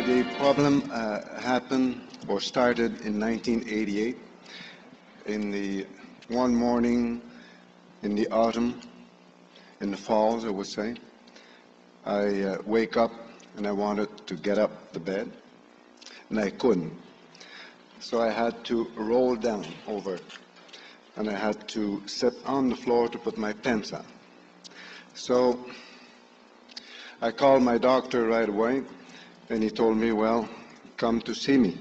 The problem happened or started in 1988. In the one morning in the autumn, in the falls, I would say, I wake up and I wanted to get up the bed, and I couldn't. So I had to roll down over, and I had to sit on the floor to put my pants on. So I called my doctor right away, and he told me, well, come to see me.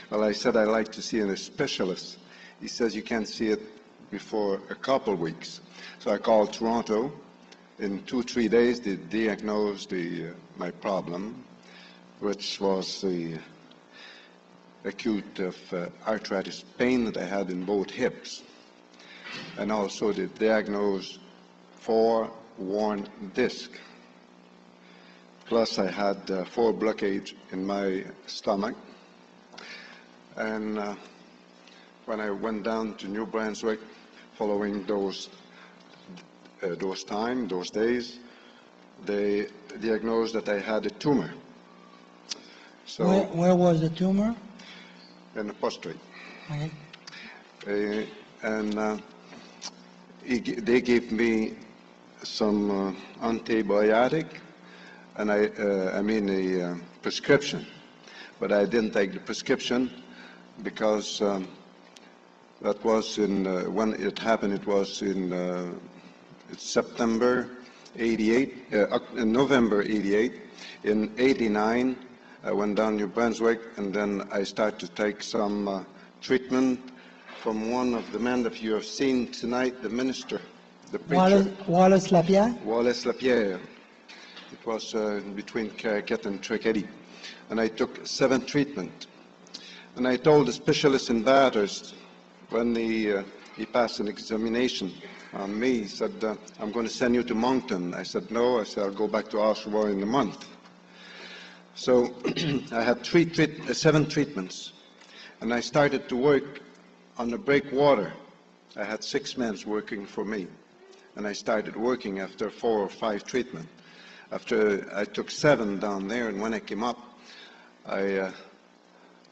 Well, I said I'd like to see a specialist. He says you can't see it before a couple weeks. So I called Toronto. In 2-3 days, they diagnosed my problem, which was the acute of arthritis pain that I had in both hips. And also they diagnosed 4 worn discs. Plus I had 4 blockage in my stomach. And when I went down to New Brunswick, following those days, they diagnosed that I had a tumor. So where was the tumor? In the prostate. Okay. And they gave me some antibiotic, and a prescription. But I didn't take the prescription because that was when it happened. It was in September '88, November '88. In '89, I went down New Brunswick, and then I started to take some treatment from one of the men that you have seen tonight, the minister, the preacher. Wallace Lapierre? Wallace Lapierre. It was between Caracat and Trequerie. And I took 7 treatments. And I told the specialist in Bathurst, when he passed an examination on me, he said, I'm going to send you to Moncton. I said, no. I said, I'll go back to Oshawa in a month. So I had 7 treatments. And I started to work on the breakwater. I had 6 men working for me. And I started working after 4 or 5 treatments. After I took 7 down there, and when I came up, I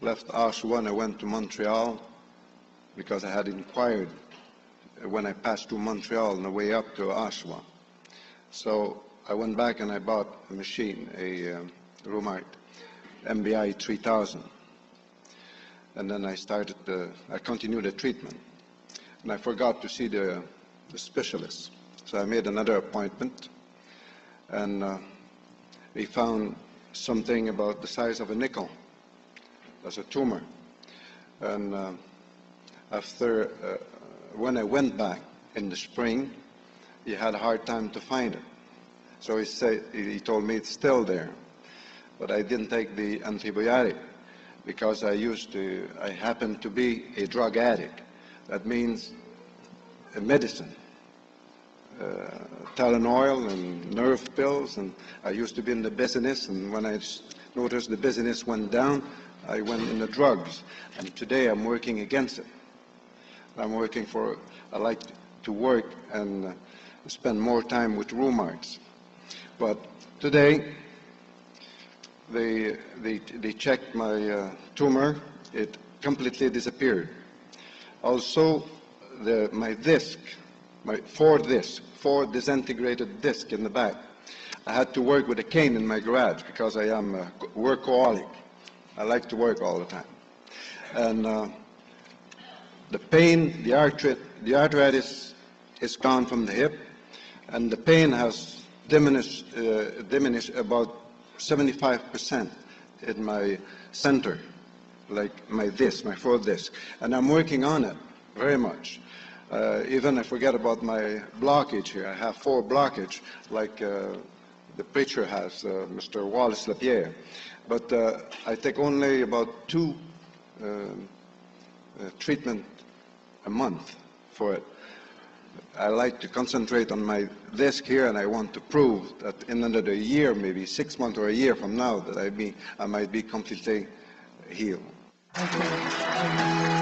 left Oshawa and I went to Montreal because I had inquired when I passed through Montreal on the way up to Oshawa. So I went back and I bought a machine, a RHUMART MBI 3000. And then I continued the treatment. And I forgot to see the specialist. So I made another appointment. And we found something about the size of a nickel. That's a tumor. And when I went back in the spring, he had a hard time to find it. So he told me it's still there. But I didn't take the antibiotic because I happened to be a drug addict. That means a medicine. Tylenol and nerve pills, and I used to be in the business, and when I noticed the business went down, I went in the drugs, and today I'm working against it. I like to work and spend more time with RHUMARTs. But today, they checked my tumor. It completely disappeared. Also, my disc, my 4 disintegrated discs in the back. I had to work with a cane in my garage because I am a workaholic. I like to work all the time. And the pain, the arthritis is gone from the hip, and the pain has diminished about 75% in my center, like my 4th disc. And I'm working on it very much. Even I forget about my blockage here. I have 4 blockage, like the preacher has, Mr. Wallace Lapierre. But I take only about 2 treatment a month for it. I like to concentrate on my disc here, and I want to prove that in another year, maybe 6 months or a year from now, that I might be completely healed. Okay.